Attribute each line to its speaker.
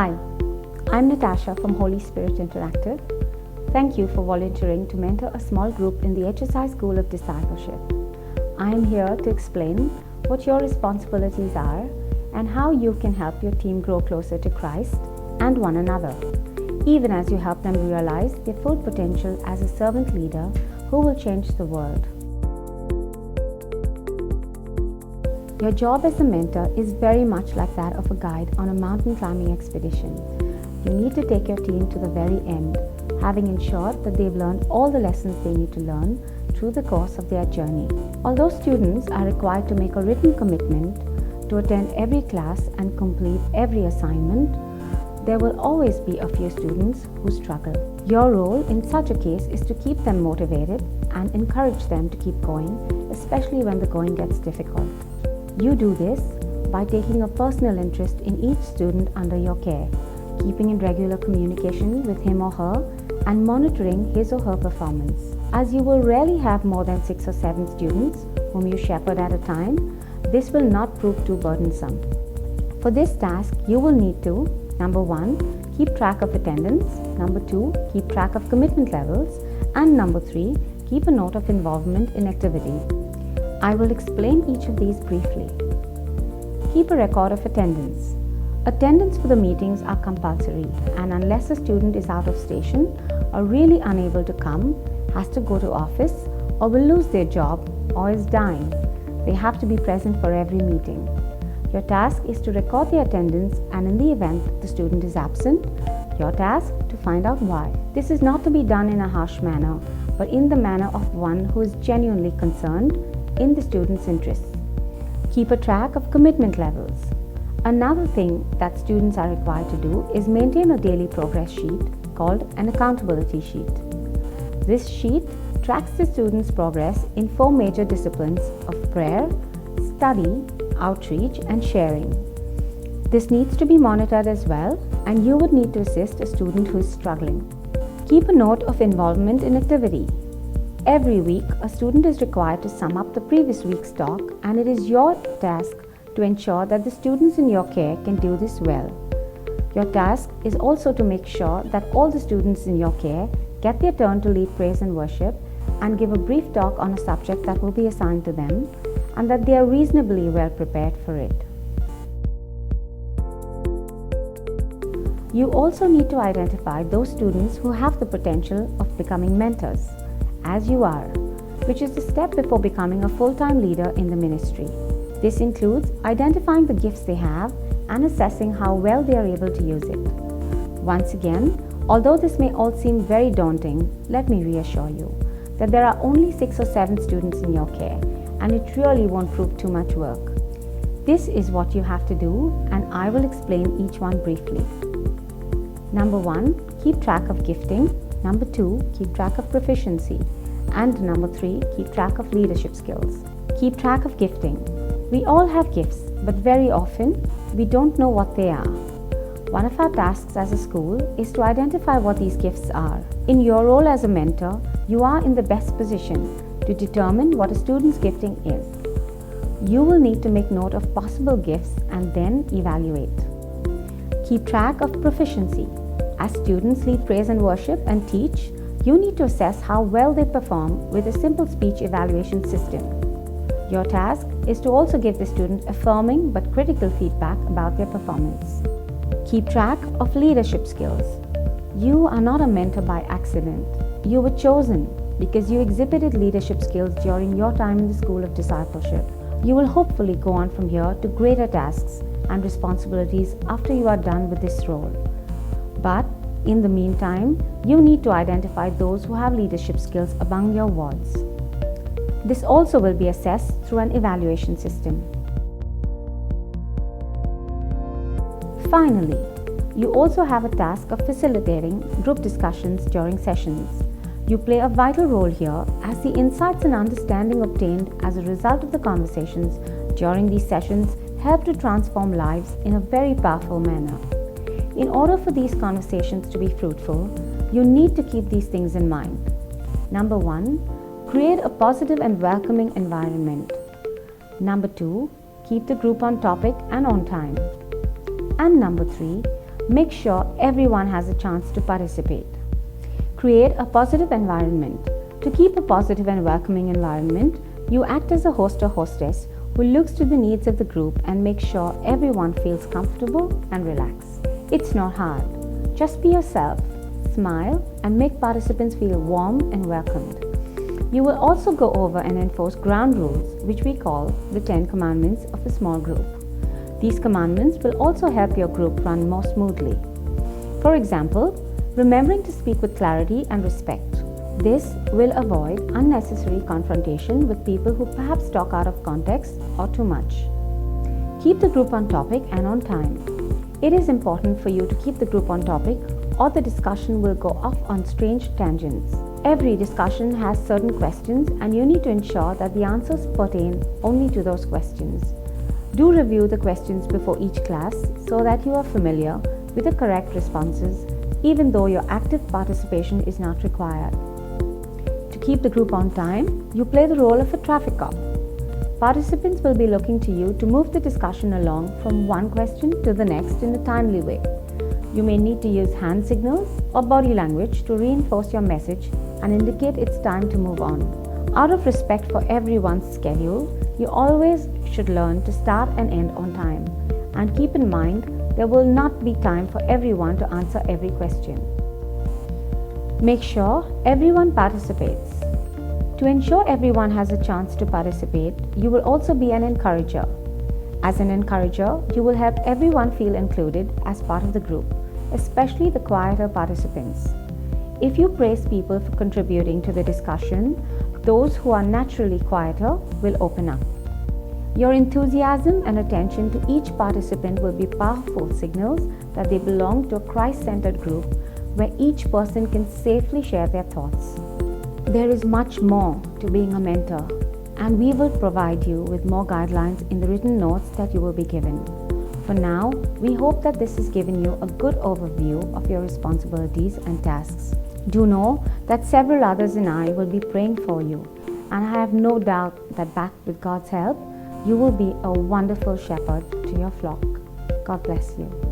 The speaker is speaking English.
Speaker 1: Hi, I'm Natasha from Holy Spirit Interactive. Thank you for volunteering to mentor a small group in the HSI School of Discipleship. I am here to explain what your responsibilities are and how you can help your team grow closer to Christ and one another, even as you help them realize their full potential as a servant leader who will change the world. Your job as a mentor is very much like that of a guide on a mountain climbing expedition. You need to take your team to the very end, having ensured that they've learned all the lessons they need to learn through the course of their journey. Although students are required to make a written commitment to attend every class and complete every assignment, there will always be a few students who struggle. Your role in such a case is to keep them motivated and encourage them to keep going, especially when the going gets difficult. You do this by taking a personal interest in each student under your care, keeping in regular communication with him or her, and monitoring his or her performance. As you will rarely have more than 6 or 7 students whom you shepherd at a time, this will not prove too burdensome. For this task, you will need to, number 1, keep track of attendance, number 2, keep track of commitment levels, and number 3, keep a note of involvement in activity. I will explain each of these briefly. Keep a record of attendance. Attendance for the meetings are compulsory, and unless a student is out of station or really unable to come, has to go to office, or will lose their job, or is dying, they have to be present for every meeting. Your task is to record the attendance, and in the event the student is absent, your task to find out why. This is not to be done in a harsh manner, but in the manner of one who is genuinely concerned in the student's interests. Keep a track of commitment levels. Another thing that students are required to do is maintain a daily progress sheet called an accountability sheet. This sheet tracks the student's progress in 4 major disciplines of prayer, study, outreach, and sharing. This needs to be monitored as well, and you would need to assist a student who is struggling. Keep a note of involvement in activity. Every week, a student is required to sum up the previous week's talk, and it is your task to ensure that the students in your care can do this well. Your task is also to make sure that all the students in your care get their turn to lead praise and worship and give a brief talk on a subject that will be assigned to them, and that they are reasonably well prepared for it. You also need to identify those students who have the potential of becoming mentors, as you are, which is the step before becoming a full-time leader in the ministry. This includes identifying the gifts they have and assessing how well they are able to use it. Once again, although this may all seem very daunting, let me reassure you that there are only 6 or 7 students in your care, and it really won't prove too much work. This is what you have to do, and I will explain each one briefly. Number 1, keep track of gifting. Number 2, keep track of proficiency. And number 3, keep track of leadership skills. Keep track of gifting. We all have gifts, but very often we don't know what they are. One of our tasks as a school is to identify what these gifts are. In your role as a mentor, you are in the best position to determine what a student's gifting is. You will need to make note of possible gifts and then evaluate. Keep track of proficiency. As students lead praise and worship and teach, you need to assess how well they perform with a simple speech evaluation system. Your task is to also give the student affirming but critical feedback about their performance. Keep track of leadership skills. You are not a mentor by accident. You were chosen because you exhibited leadership skills during your time in the School of Discipleship. You will hopefully go on from here to greater tasks and responsibilities after you are done with this role. But in the meantime, you need to identify those who have leadership skills among your wards. This also will be assessed through an evaluation system. Finally, you also have a task of facilitating group discussions during sessions. You play a vital role here, as the insights and understanding obtained as a result of the conversations during these sessions help to transform lives in a very powerful manner. In order for these conversations to be fruitful, you need to keep these things in mind. Number 1, create a positive and welcoming environment. Number 2, keep the group on topic and on time. And number 3, Make sure everyone has a chance to participate. Create a positive environment. To keep a positive and welcoming environment, you act as a host or hostess who looks to the needs of the group and makes sure everyone feels comfortable and relaxed. It's not hard. Just be yourself, smile, and make participants feel warm and welcomed. You will also go over and enforce ground rules, which we call the 10 commandments of a small group. These commandments will also help your group run more smoothly. For example, remembering to speak with clarity and respect. This will avoid unnecessary confrontation with people who perhaps talk out of context or too much. Keep the group on topic and on time. It is important for you to keep the group on topic, or the discussion will go off on strange tangents. Every discussion has certain questions, and you need to ensure that the answers pertain only to those questions. Do review the questions before each class so that you are familiar with the correct responses, even though your active participation is not required. To keep the group on time, you play the role of a traffic cop. Participants will be looking to you to move the discussion along from one question to the next in a timely way. You may need to use hand signals or body language to reinforce your message and indicate it's time to move on. Out of respect for everyone's schedule, you always should learn to start and end on time. And keep in mind, there will not be time for everyone to answer every question. Make sure everyone participates. To ensure everyone has a chance to participate, you will also be an encourager. As an encourager, you will help everyone feel included as part of the group, especially the quieter participants. If you praise people for contributing to the discussion, those who are naturally quieter will open up. Your enthusiasm and attention to each participant will be powerful signals that they belong to a Christ-centered group where each person can safely share their thoughts. There is much more to being a mentor, and we will provide you with more guidelines in the written notes that you will be given. For now, we hope that this has given you a good overview of your responsibilities and tasks. Do know that several others and I will be praying for you, and I have no doubt that backed with God's help, you will be a wonderful shepherd to your flock. God bless you.